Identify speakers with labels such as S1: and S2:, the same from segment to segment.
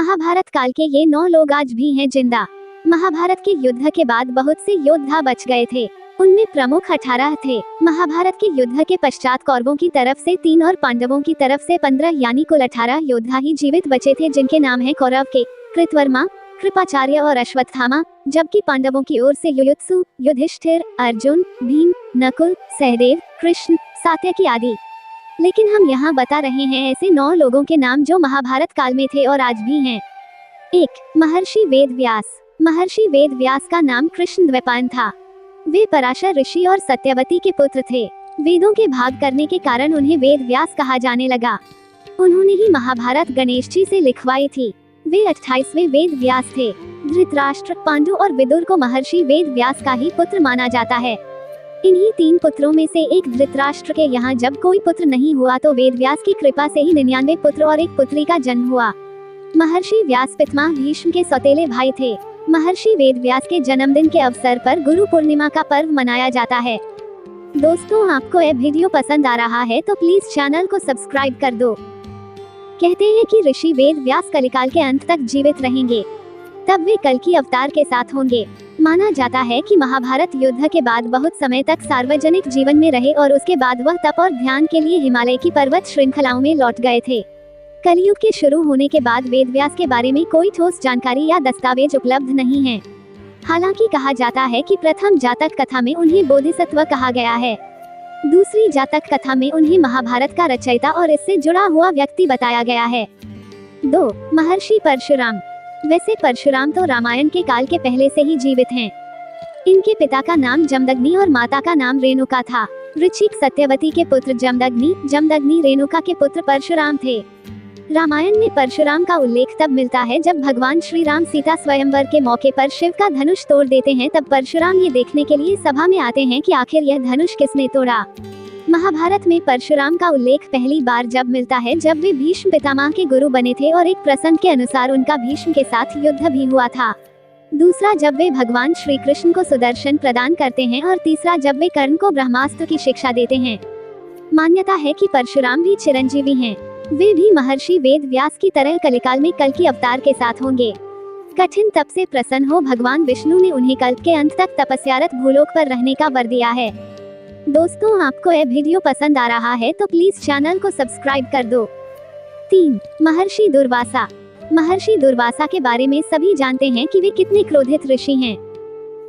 S1: महाभारत काल के ये 9 लोग आज भी हैं जिंदा। महाभारत के युद्ध के बाद बहुत से योद्धा बच गए थे, उनमें प्रमुख 18 थे। महाभारत के युद्ध के पश्चात कौरवों की तरफ से 3 और पांडवों की तरफ से 15 यानी कुल 18 योद्धा ही जीवित बचे थे, जिनके नाम हैं कौरव के कृतवर्मा, कृपाचार्य और अश्वत्थामा, जबकि पांडवों की ओर से युयुत्सु, युधिष्ठिर, अर्जुन, भीम, नकुल, सहदेव, कृष्ण, सात्यकी आदि। लेकिन हम यहाँ बता रहे हैं ऐसे 9 लोगों के नाम जो महाभारत काल में थे और आज भी हैं। 1. महर्षि वेद व्यास। महर्षि वेद व्यास का नाम कृष्णद्वैपायन था। वे पराशर ऋषि और सत्यवती के पुत्र थे। वेदों के भाग करने के कारण उन्हें वेद व्यास कहा जाने लगा। उन्होंने ही महाभारत गणेश जी से लिखवाई थी। वे 28वें वेद व्यास थे। धृतराष्ट्र, पांडु और विदुर को महर्षि वेद व्यास का ही पुत्र माना जाता है। इन्हीं 3 पुत्रों में से एक धृतराष्ट्र के यहाँ जब कोई पुत्र नहीं हुआ तो वेद व्यास की कृपा से ही 99 पुत्र और एक पुत्री का जन्म हुआ। महर्षि व्यास पितामह भीष्म के सौतेले भाई थे। महर्षि वेद व्यास के जन्मदिन के अवसर पर गुरु पूर्णिमा का पर्व मनाया जाता है। दोस्तों, आपको यह वीडियो पसंद आ रहा है तो प्लीज चैनल को सब्सक्राइब कर दो। कहते हैं कि ऋषि वेद व्यास कलिकाल के अंत तक जीवित रहेंगे, तब वे कल्कि अवतार के साथ होंगे। माना जाता है कि महाभारत युद्ध के बाद बहुत समय तक सार्वजनिक जीवन में रहे और उसके बाद वह तप और ध्यान के लिए हिमालय की पर्वत श्रृंखलाओं में लौट गए थे। कलयुग के शुरू होने के बाद वेदव्यास के बारे में कोई ठोस जानकारी या दस्तावेज उपलब्ध नहीं है। हालांकि कहा जाता है कि प्रथम जातक कथा में उन्हें बोधिसत्व कहा गया है। दूसरी जातक कथा में उन्हें महाभारत का रचयिता और इससे जुड़ा हुआ व्यक्ति बताया गया है। 2. महर्षि परशुराम। वैसे परशुराम तो रामायण के काल के पहले से ही जीवित हैं। इनके पिता का नाम जमदग्नि और माता का नाम रेणुका था। ऋचिक सत्यवती के पुत्र जमदग्नि रेणुका के पुत्र परशुराम थे। रामायण में परशुराम का उल्लेख तब मिलता है जब भगवान श्री राम सीता स्वयंवर के मौके पर शिव का धनुष तोड़ देते हैं। तब परशुराम ये देखने के लिए सभा में आते हैं कि आखिर यह धनुष किसने तोड़ा। महाभारत में परशुराम का उल्लेख पहली बार जब मिलता है जब वे भीष्म पितामह के गुरु बने थे और एक प्रसंग के अनुसार उनका भीष्म के साथ युद्ध भी हुआ था। दूसरा जब वे भगवान श्री कृष्ण को सुदर्शन प्रदान करते हैं और तीसरा जब वे कर्ण को ब्रह्मास्त्र की शिक्षा देते हैं। मान्यता है कि परशुराम भी चिरंजीवी हैं। वे भी महर्षि वेद व्यास की तरह कलिकाल में कल्कि अवतार के साथ होंगे। कठिन तप से प्रसन्न हो भगवान विष्णु ने उन्हें कल्प के अंत तक तपस्यारत भूलोक पर रहने का वर दिया है। दोस्तों, आपको यह वीडियो पसंद आ रहा है तो प्लीज चैनल को सब्सक्राइब कर दो। 3. महर्षि दुर्वासा। महर्षि दुर्वासा के बारे में सभी जानते हैं कि वे कितने क्रोधित ऋषि हैं।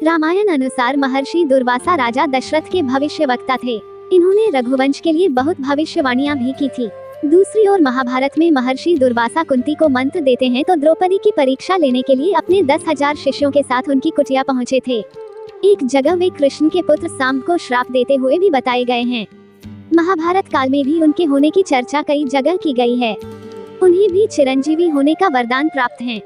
S1: रामायण अनुसार महर्षि दुर्वासा राजा दशरथ के भविष्यवक्ता थे। इन्होंने रघुवंश के लिए बहुत भविष्यवाणियां भी की थी। दूसरी ओर महाभारत में महर्षि दुर्वासा कुंती को मंत्र देते हैं तो द्रौपदी की परीक्षा लेने के लिए अपने 10,000 शिष्यों के साथ उनकी कुटिया पहुँचे थे। एक जगह वे कृष्ण के पुत्र सांब को श्राप देते हुए भी बताए गए हैं। महाभारत काल में भी उनके होने की चर्चा कई जगह की गई है। उन्हें भी चिरंजीवी होने का वरदान प्राप्त है।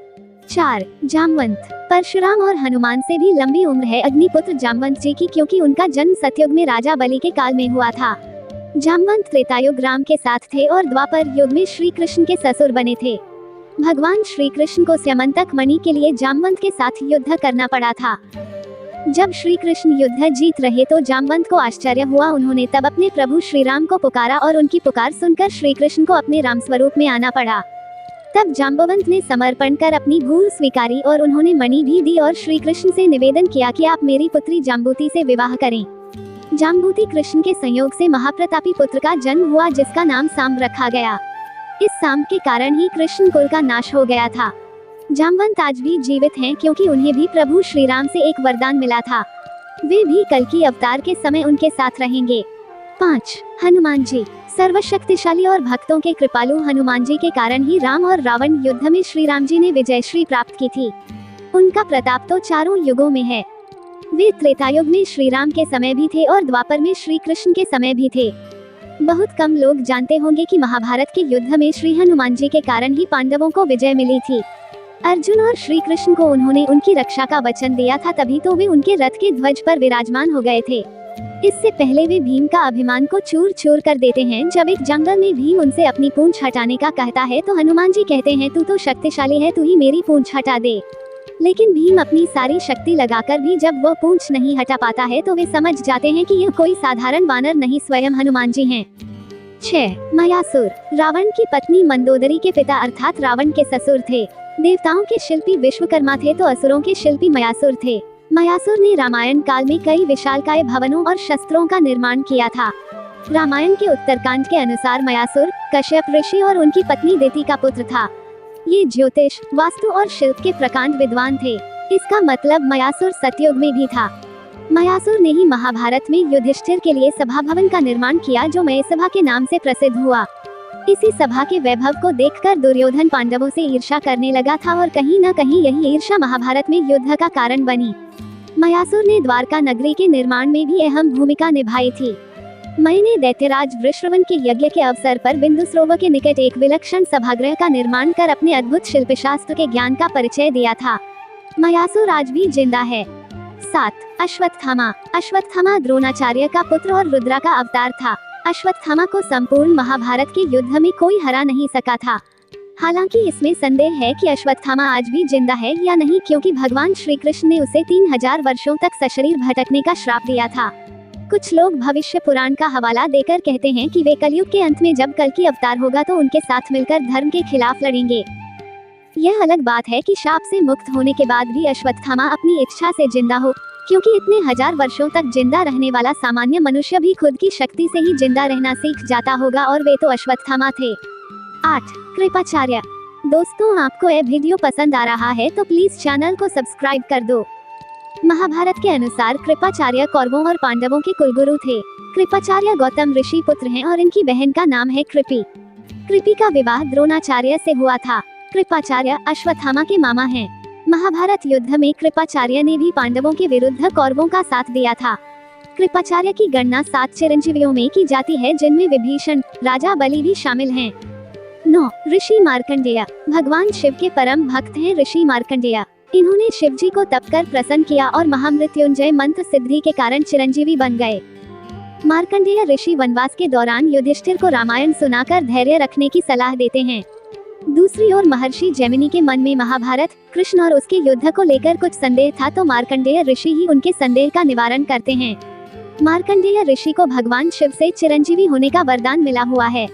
S1: 4. जामवंत। परशुराम और हनुमान से भी लंबी उम्र है अग्निपुत्र जामवंत जी की, क्योंकि उनका जन्म सतयुग में राजा बलि के काल में हुआ था। जामवंत त्रेतायुग राम के साथ थे और द्वापर युग में श्री कृष्ण के ससुर बने थे। भगवान श्री कृष्ण को स्यमंतक मणि के लिए जामवंत के साथ युद्ध करना पड़ा था। जब श्री कृष्ण युद्ध जीत रहे तो जामवंत को आश्चर्य हुआ। उन्होंने तब अपने प्रभु श्री राम को पुकारा और उनकी पुकार सुनकर श्री कृष्ण को अपने राम स्वरूप में आना पड़ा। तब जाम्बवंत ने समर्पण कर अपनी भूल स्वीकारी और उन्होंने मणि भी दी और श्री कृष्ण से निवेदन किया कि आप मेरी पुत्री जाम्बूति से विवाह करें। जाम्बूति कृष्ण के संयोग से महाप्रतापी पुत्र का जन्म हुआ, जिसका नाम सांब रखा गया। इस सांब के कारण ही कृष्ण कुल का नाश हो गया था। जामवंत आज भी जीवित हैं क्योंकि उन्हें भी प्रभु श्री राम से एक वरदान मिला था। वे भी कल्कि अवतार के समय उनके साथ रहेंगे। 5. हनुमान जी। सर्वशक्तिशाली और भक्तों के कृपालु हनुमान जी के कारण ही राम और रावण युद्ध में श्री राम जी ने विजयश्री प्राप्त की थी। उनका प्रताप तो चारों युगों में है। वे त्रेतायुग में श्री राम के समय भी थे और द्वापर में श्री कृष्ण के समय भी थे। बहुत कम लोग जानते होंगे कि महाभारत के युद्ध में श्री हनुमान जी के कारण ही पांडवों को विजय मिली थी। अर्जुन और श्री कृष्ण को उन्होंने उनकी रक्षा का वचन दिया था, तभी तो वे उनके रथ के ध्वज पर विराजमान हो गए थे। इससे पहले वे भीम का अभिमान को चूर चूर कर देते हैं। जब एक जंगल में भीम उनसे अपनी पूंछ हटाने का कहता है तो हनुमान जी कहते हैं, तू तो शक्तिशाली है, तू ही मेरी पूंछ हटा दे। लेकिन भीम अपनी सारी शक्ति लगाकर भी जब वो पूंछ नहीं हटा पाता है तो वे समझ जाते हैं कि यह कोई साधारण वानर नहीं, स्वयं हनुमान जी हैं। 6. मयासुर। रावण की पत्नी मंदोदरी के पिता अर्थात रावण के ससुर थे। देवताओं के शिल्पी विश्वकर्मा थे तो असुरों के शिल्पी मयासुर थे। मयासुर ने रामायण काल में कई विशालकाय भवनों और शस्त्रों का निर्माण किया था। रामायण के उत्तरकांड के अनुसार मयासुर कश्यप ऋषि और उनकी पत्नी दिति का पुत्र था। ये ज्योतिष, वास्तु और शिल्प के प्रकांड विद्वान थे। इसका मतलब मयासुर सतयुग में भी था। मयासुर ने ही महाभारत में युधिष्ठिर के लिए सभा भवन का निर्माण किया, जो मय सभा के नाम से प्रसिद्ध हुआ। इसी सभा के वैभव को देखकर दुर्योधन पांडवों से ईर्ष्या करने लगा था और कहीं न कहीं यही ईर्ष्या महाभारत में युद्ध का कारण बनी। मयासुर ने द्वारका नगरी के निर्माण में भी अहम भूमिका निभाई थी। मय ने दैत्यराज वृषरवन के यज्ञ के अवसर पर बिंदु सरोवर के निकट एक विलक्षण सभागृह का निर्माण कर अपने अद्भुत शिल्पशास्त्र के ज्ञान का परिचय दिया था। मयासुर आज भी जिंदा है। 7. अश्वत्थामा। अश्वत्थामा द्रोणाचार्य का पुत्र और रुद्रा का अवतार था। अश्वत्थामा को संपूर्ण महाभारत के युद्ध में कोई हरा नहीं सका था। हालांकि इसमें संदेह है कि अश्वत्थामा आज भी जिंदा है या नहीं, क्योंकि भगवान श्री कृष्ण ने उसे 3000 वर्षों तक सशरीर भटकने का श्राप दिया था। कुछ लोग भविष्य पुराण का हवाला देकर कहते हैं कि वे कलयुग के अंत में जब कल्कि अवतार होगा तो उनके साथ मिलकर धर्म के खिलाफ लड़ेंगे। यह अलग बात है कि शाप से मुक्त होने के बाद भी अश्वत्थामा अपनी इच्छा से जिंदा हो, क्योंकि इतने हजार वर्षों तक जिंदा रहने वाला सामान्य मनुष्य भी खुद की शक्ति से ही जिंदा रहना सीख जाता होगा, और वे तो अश्वत्थामा थे। 8. कृपाचार्य। दोस्तों, आपको यह वीडियो पसंद आ रहा है तो प्लीज चैनल को सब्सक्राइब कर दो। महाभारत के अनुसार कृपाचार्य कौरवों और पांडवों के कुलगुरु थे। कृपाचार्य गौतम ऋषि पुत्र हैं और इनकी बहन का नाम है कृपि। कृपि का विवाह द्रोणाचार्य से हुआ था। कृपाचार्य अश्वत्थामा के मामा हैं। महाभारत युद्ध में कृपाचार्य ने भी पांडवों के विरुद्ध कौरवों का साथ दिया था। कृपाचार्य की गणना 7 चिरंजीवियों में की जाती है, जिनमें विभीषण, राजा बलि भी शामिल हैं। 9. ऋषि मार्कंडेय। भगवान शिव के परम भक्त हैं ऋषि मार्कंडेय। इन्होंने शिव जी को तप कर प्रसन्न किया और महामृत्युंजय मंत्र सिद्धि के कारण चिरंजीवी बन गए। मार्कंडेय ऋषि वनवास के दौरान युधिष्ठिर को रामायण सुनाकर धैर्य रखने की सलाह देते हैं। दूसरी ओर महर्षि जैमिनी के मन में महाभारत, कृष्ण और उसके युद्ध को लेकर कुछ संदेह था, तो मार्कंडेय ऋषि ही उनके संदेह का निवारण करते हैं। मार्कंडेय ऋषि को भगवान शिव से चिरंजीवी होने का वरदान मिला हुआ है।